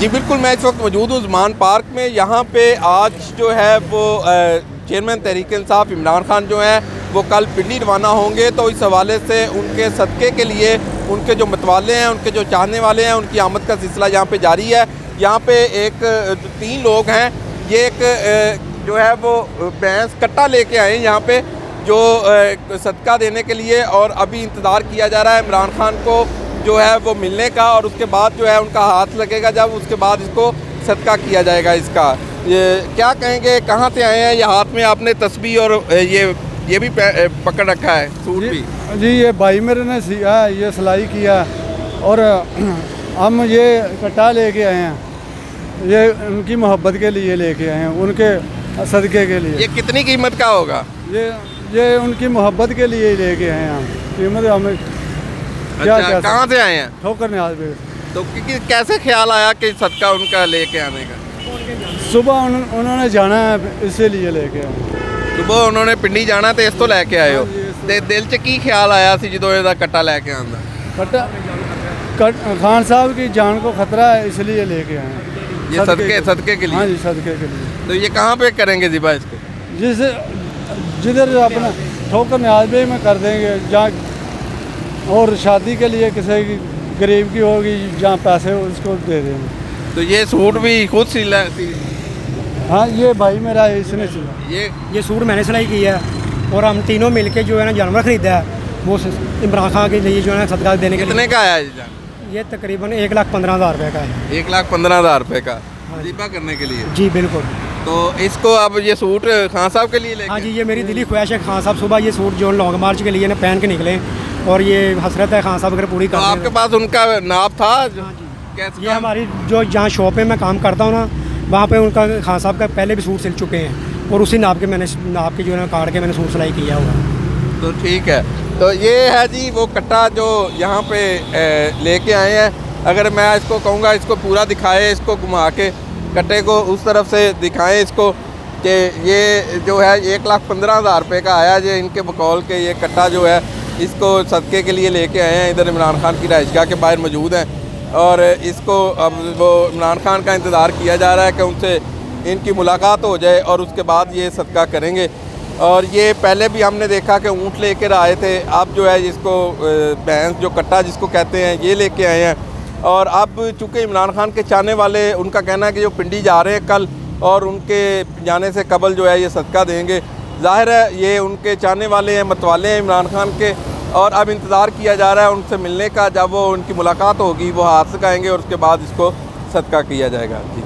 जी बिल्कुल, मैं इस वक्त मौजूद हूँ ज़मान पार्क में। यहाँ पे आज जो है वो चेयरमैन तहरीक इंसाफ इमरान खान जो हैं वो कल पिंडी रवाना होंगे, तो इस हवाले से उनके सदक़े के लिए उनके जो मतवाले हैं, उनके जो चाहने वाले हैं, उनकी आमद का सिलसिला यहाँ पे जारी है। यहाँ पे एक 3 लोग हैं, ये एक जो है वो भैंस कट्टा लेके आए हैं यहाँ पे जो सदका देने के लिए, और अभी इंतज़ार किया जा रहा है इमरान खान को जो है वो मिलने का, और उसके बाद जो है उनका हाथ लगेगा जब, उसके बाद इसको सदका किया जाएगा इसका। ये क्या कहेंगे, कहाँ से आए हैं? ये हाथ में आपने तस्बीह और ये भी पकड़ रखा है, सूट भी। जी ये भाई मेरे ने सिया, ये सिलाई किया, और हम ये कट्टा लेके आए हैं, ये उनकी मोहब्बत के लिए लेके आए हैं, उनके सदक़े के लिए। ये कितनी कीमत का होगा? ये उनकी मोहब्बत के लिए ही लेके आए हैं हम। कीमत हमें अच्छा, कहाँ से आए हैं? ठोकर न्याज पे। तो कैसे ख्याल आया कि सदका उनका लेके आने का? सुबह उन्होंने जाना है, इसीलिए लेके आए। सुबह उन्होंने पिंडी जाना तो इस तो लैके आए हो। ते दिल च की ख्याल आया सी जो ਇਹਦਾ कट्टा लैके आंदा? कट्टा खान साहब की जान को खतरा है, इसलिए लेके आए हैं। ये सदके के लिए? हाँ जी, सदके के लिए। तो ये कहाँ पे करेंगे ज़िबा इसको? जिधर अपना ठोकर न्याज पे में कर देंगे, जहाँ और शादी के लिए किसी की गरीब की होगी, जहाँ पैसे उसको दे देंगे। तो ये सूट भी खुद सिला? हाँ, ये भाई मेरा है, इसने सिला। ये सूट मैंने सिलाई की है, और हम तीनों मिलके जो है ना जानवर ख़रीदा है, वो इमरान खान के लिए जो है सदका देने के लिए। कितने का आया ये तकरीबन 1,15,000 रुपये का है। 1,15,000 रुपये का ज़िबा करने के लिए? जी बिल्कुल। तो इसको अब ये सूट खान साहब के लिए लेके? हाँ जी, ये मेरी दिली ख्वाहिश है, खान साहब सुबह ये सूट जो लॉन्ग मार्च के लिए ना पहन के निकले, और ये हसरत है खान साहब अगर पूरी कर। तो आपके पास उनका नाप था? हाँ जी, ये हमारी जो जहाँ शॉप में मैं काम करता हूँ ना, वहाँ पे उनका खान साहब का पहले भी सूट सिल चुके हैं, और उसी नाप के जो है काट के मैंने सूट सिलाई किया हुआ। तो ठीक है, तो ये है जी वो कट्टा जो यहाँ पे लेके आए हैं। अगर मैं इसको कहूँगा इसको पूरा दिखाए, इसको घुमा के कट्टे को उस तरफ से दिखाएं इसको, कि ये जो है 1,15,000 रुपये का आया जो इनके बकौल के ये कट्टा जो है इसको सदक़े के लिए लेके आए हैं। इधर इमरान खान की रहायशगाह के बाहर मौजूद हैं, और इसको अब वो इमरान खान का इंतज़ार किया जा रहा है कि उनसे इनकी मुलाकात हो जाए और उसके बाद ये सदका करेंगे। और ये पहले भी हमने देखा कि ऊँट लेकर आए थे, अब जो है इसको भैंस जो कट्टा जिसको कहते हैं ये लेके आए हैं। और अब चूँकि इमरान खान के चाहने वाले, उनका कहना है कि जो पिंडी जा रहे हैं कल, और उनके जाने से कबल जो है ये सदका देंगे। ज़ाहिर है ये उनके चाहने वाले हैं, मतवाले हैं इमरान खान के, और अब इंतज़ार किया जा रहा है उनसे मिलने का। जब वो उनकी मुलाकात होगी वो हाथ लगाएंगे और उसके बाद इसको सदका किया जाएगा। जी।